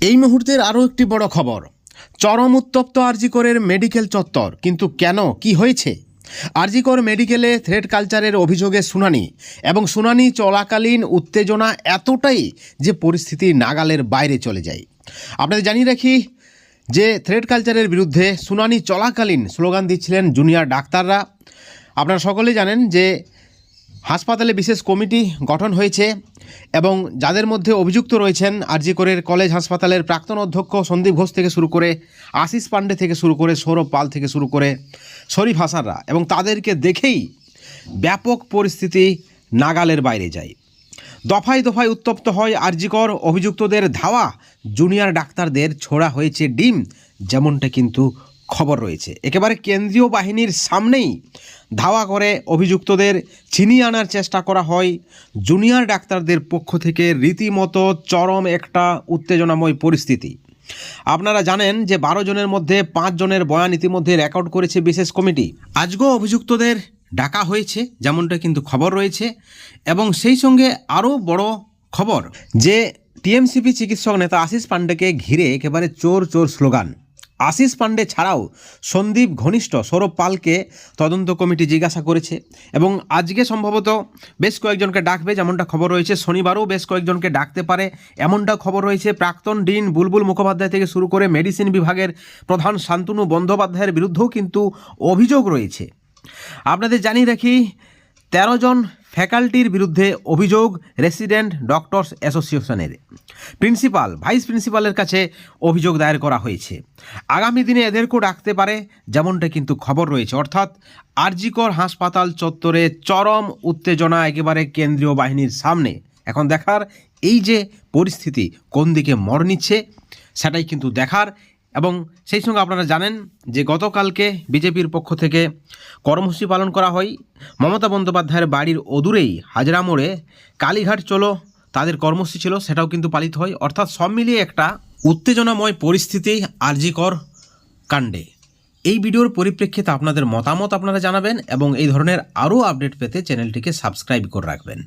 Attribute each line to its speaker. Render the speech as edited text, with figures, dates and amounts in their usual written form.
Speaker 1: এই মুহূর্তের আরও একটি বড় খবর, চরম উত্তপ্ত আরজিকরের মেডিকেল চত্বর। কিন্তু কেন, কি হয়েছে? আরজিকর মেডিকেলে থ্রেড কালচারের অভিযোগে শুনানি এবং শুনানি চলাকালীন উত্তেজনা এতটাই যে পরিস্থিতি নাগালের বাইরে চলে যায়। আপনাদের জানিয়ে রাখি যে থ্রেড কালচারের বিরুদ্ধে শুনানি চলাকালীন স্লোগান দিচ্ছিলেন জুনিয়র ডাক্তাররা। আপনারা সকলেই জানেন যে হাসপাতালে বিশেষ কমিটি গঠন হয়েছে এবং যাদের মধ্যে অভিযুক্ত রয়েছেন আরজিকরের কলেজ হাসপাতালের প্রাক্তন অধ্যক্ষ সন্দীপ ঘোষ থেকে শুরু করে আশিস পাণ্ডে থেকে শুরু করে সৌরভ পাল থেকে শুরু করে শরীফ হাসানরা, এবং তাদেরকে দেখেই ব্যাপক পরিস্থিতি নাগালের বাইরে যায়। দফায় দফায় উত্তপ্ত হয় আরজিকর। অভিযুক্তদের ধাওয়া, জুনিয়র ডাক্তারদের ছোড়া হয়েছে ডিম, যেমনটা কিন্তু খবর রয়েছে। একেবারে কেন্দ্রীয় বাহিনীর সামনেই ধাওয়া করে অভিযুক্তদের ছিনিয়ে আনার চেষ্টা করা হয়। জুনিয়র ডাক্তারদের পক্ষ থেকে রীতিমতো চরম একটা উত্তেজনাময় পরিস্থিতি। আপনারা জানেন যে 12 জনের মধ্যে 5 জনের বয়ান ইতিমধ্যে রেকর্ড করেছে বিশেষ কমিটি। আজকেও অভিযুক্তদের ডাকা হয়েছে, যেমনটা কিন্তু খবর রয়েছে। এবং সেই সঙ্গে আরও বড় খবর যে টিএমসিপি চিকিৎসক নেতা আশিস পাণ্ডেকে ঘিরে একেবারে চোর চোর স্লোগান। আশিস পাণ্ডে ছাড়াও সন্দীপ ঘনিষ্ঠ সৌরভ পালকে তদন্ত কমিটি জিজ্ঞাসা করেছে এবং আজকে সম্ভবত বেশ কয়েকজনকে ডাকবে, যেমনটা খবর রয়েছে। শনিবারও বেশ কয়েকজনকে ডাকতে পারে, এমনটা খবর রয়েছে। প্রাক্তন ডিন বুলবুল মুখোপাধ্যায় থেকে শুরু করে মেডিসিন বিভাগের প্রধান শান্তনু বন্দ্যোপাধ্যায়ের বিরুদ্ধেও কিন্তু অভিযোগ রয়েছে। আপনাদের জানিয়ে রাখি 13 জন ফ্যাকাল্টির বিরুদ্ধে অভিযোগ রেসিডেন্ট ডক্টরস অ্যাসোসিয়েশনের। প্রিন্সিপাল, ভাইস প্রিন্সিপালের কাছে অভিযোগ দায়ের করা হয়েছে। আগামী দিনে এদেরকেও ডাকতে পারে, যেমনটা কিন্তু খবর রয়েছে। অর্থাৎ আরজিকর হাসপাতাল চত্বরে চরম উত্তেজনা একেবারে কেন্দ্রীয় বাহিনীর সামনে। এখন দেখার এই যে পরিস্থিতি কোন দিকে মোড় নিচ্ছে, সেটাই কিন্তু দেখার। এবং সেই সঙ্গে আপনারা জানেন যে গতকালকে বিজেপির পক্ষ থেকে কর্মসূচি পালন করা হয়। মমতা বন্দ্যোপাধ্যায়ের বাড়ির অদূরেই হাজরা মোড়ে কালীঘাট চলো তাদের কর্মসূচি ছিল, সেটাও কিন্তু পালিত হয়। অর্থাৎ সব মিলিয়ে একটা উত্তেজনাময় পরিস্থিতি আরজিকর কাণ্ডে। এই ভিডিওর পরিপ্রেক্ষিতে আপনাদের মতামত আপনারা জানাবেন এবং এই ধরনের আরও আপডেট পেতে চ্যানেলটিকে সাবস্ক্রাইব করে রাখবেন।